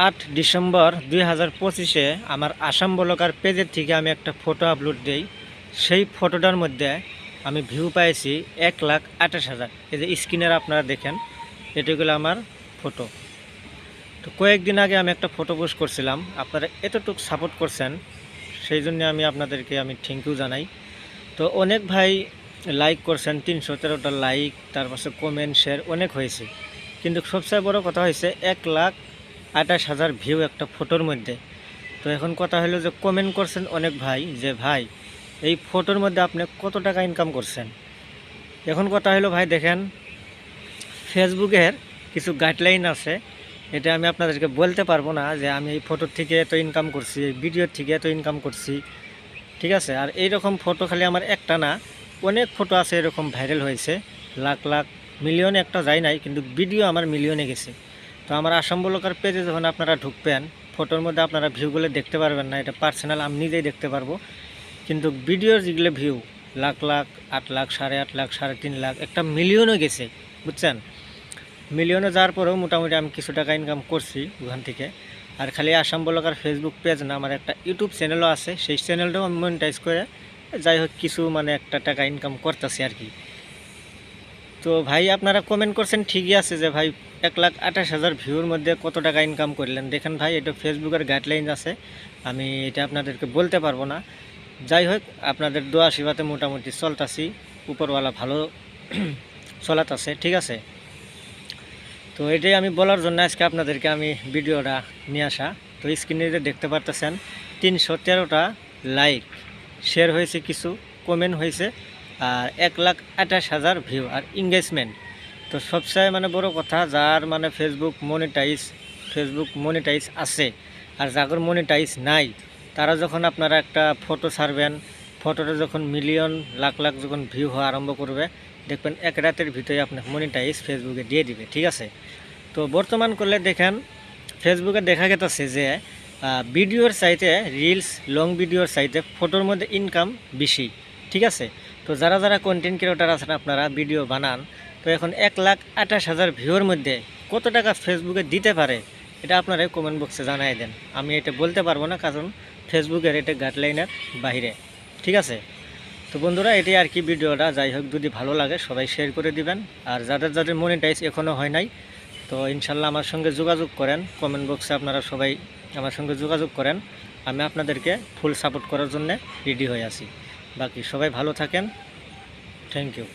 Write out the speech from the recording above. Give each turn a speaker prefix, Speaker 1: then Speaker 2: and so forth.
Speaker 1: 8 December 2025-এ আমার Assam blogger পেজের থেকে আমি একটা ফটো আপলোড দিই। সেই ফটোটার মধ্যে আমি ভিউ পাইছি 1,28,000। এই যে স্ক্রিনের আপনারা দেখেন, এটাগুলো আমার ফটো। তো কয়েকদিন আগে আমি একটা ফটো পোস্ট করছিলাম, আপনারা এতটুকু সাপোর্ট করছেন, সেই জন্য আমি আপনাদেরকে থ্যাংক ইউ জানাই। তো অনেক ভাই লাইক করছেন, 313টা লাইক, তারপর কমেন্ট শেয়ার অনেক হয়েছে। কিন্তু সবচেয়ে বড় কথা হয়েছে 1,28,000 ভিউ একটা ফটোর মধ্যে। তো এখন কথা হলো যে কমেন্ট করছেন অনেক ভাই যে ভাই এই ফটোর মধ্যে আপনি কত টাকা ইনকাম করছেন। এখন কথা হলো ভাই দেখেন, ফেসবুকের কিছু গাইডলাইন আছে, এটা আমি আপনাদেরকে বলতে পারবো না যে আমি এই ফটোর থেকে এত ইনকাম করছি, এই ভিডিওর থেকে এত ইনকাম করছি, ঠিক আছে। আর এইরকম ফটো খালি আমার একটা না, অনেক ফটো আছে এরকম ভাইরাল হয়েছে, লাখ লাখ মিলিয়নে একটা যায় নাই, কিন্তু ভিডিও আমার মিলিয়নে গেছে। তো আমার আসাম ব্লগার পেজে যখন আপনারা ঢুকবেন, ফটোর মধ্যে আপনারা ভিউগুলো দেখতে পারবেন না, এটা পার্সোনাল আমি নিজেই দেখতে পারবো। কিন্তু ভিডিওর যেগুলো ভিউ লাখ লাখ, 8 লাখ, 8.5 লাখ, 3.5 লাখ, একটা মিলিয়নও গেছে, বুঝছেন। মিলিয়নে যাওয়ার পরেও মোটামুটি আমি কিছু টাকা ইনকাম করছি ওখান থেকে। আর খালি আসাম ব্লগার ফেসবুক পেজ না, আমার একটা ইউটিউব চ্যানেলও আছে, সেই চ্যানেলটাও আমি মনিটাইজ করে যাই হোক কিছু একটা টাকা ইনকাম করতেছি আর কি। তো ভাই আপনারা কমেন্ট করছেন, ঠিকই আছে যে ভাই 1,28,000 ভিউর মধ্যে কত টাকা ইনকাম করলেন। দেখেন ভাই, এটা ফেসবুকের গাইডলাইন আছে, আমি এটা আপনাদেরকে বলতে পারবো না। যাই হোক আপনাদের দোয়া আশীর্বাদে মোটামুটি চলতাছি, উপরওয়ালা ভালো চলাতাছে, ঠিক আছে। তো এটাই আমি বলার জন্য আজকে আপনাদেরকে আমি ভিডিওটা নিয়ে আসা। তো স্ক্রিনে দেখতে পারতেছেন 313টা লাইক, শেয়ার হয়েছে, কিছু কমেন্ট হয়েছে, আর 1,28,000 ভিউ আর এঙ্গেজমেন্ট। তো সবচেয়ে বড় কথা, যার ফেসবুক মনিটাইজ আছে আর যাদের মনিটাইজ নাই, তারা যখন আপনারা একটা ফটো ছাড়বেন, ফটোটা যখন মিলিয়ন লাখ লাখ যখন ভিউ হওয়া আরম্ভ করবে, দেখবেন এক রাতের ভিতরে আপনাকে মনিটাইজ ফেসবুকে দিয়ে দিবে, ঠিক আছে। তো বর্তমান করলে দেখেন ফেসবুকে দেখা গেছে যে ভিডিওর চাইতে রিলস, লং ভিডিওর চাইতে ফটোর মধ্যে ইনকাম বেশি, ঠিক আছে। তো যারা যারা কন্টেন্ট ক্রিয়েটর আছেন, আপনারা ভিডিও বানান, তো এখন 1,28,000 ভিউর মধ্যে কত টাকা ফেসবুকে দিতে পারে, এটা আপনারা কমেন্ট বক্সে জানাই দেন। আমি এটা বলতে পারবো না, কারণ ফেসবুকের এটা গাইডলাইনের বাইরে, ঠিক আছে। তো বন্ধুরা, এটাই আর কি ভিডিওটা। যাই হোক, যদি ভালো লাগে সবাই শেয়ার করে দিবেন। আর যাদের মনিটাইজ এখনও হয় নাই, তো ইনশাল্লাহ আমার সঙ্গে যোগাযোগ করেন, কমেন্ট বক্সে আপনারা সবাই আমার সঙ্গে যোগাযোগ করেন, আমি আপনাদেরকে ফুল সাপোর্ট করার জন্য রেডি হয়ে আছি। বাকি সবাই ভালো থাকেন, থ্যাংক ইউ।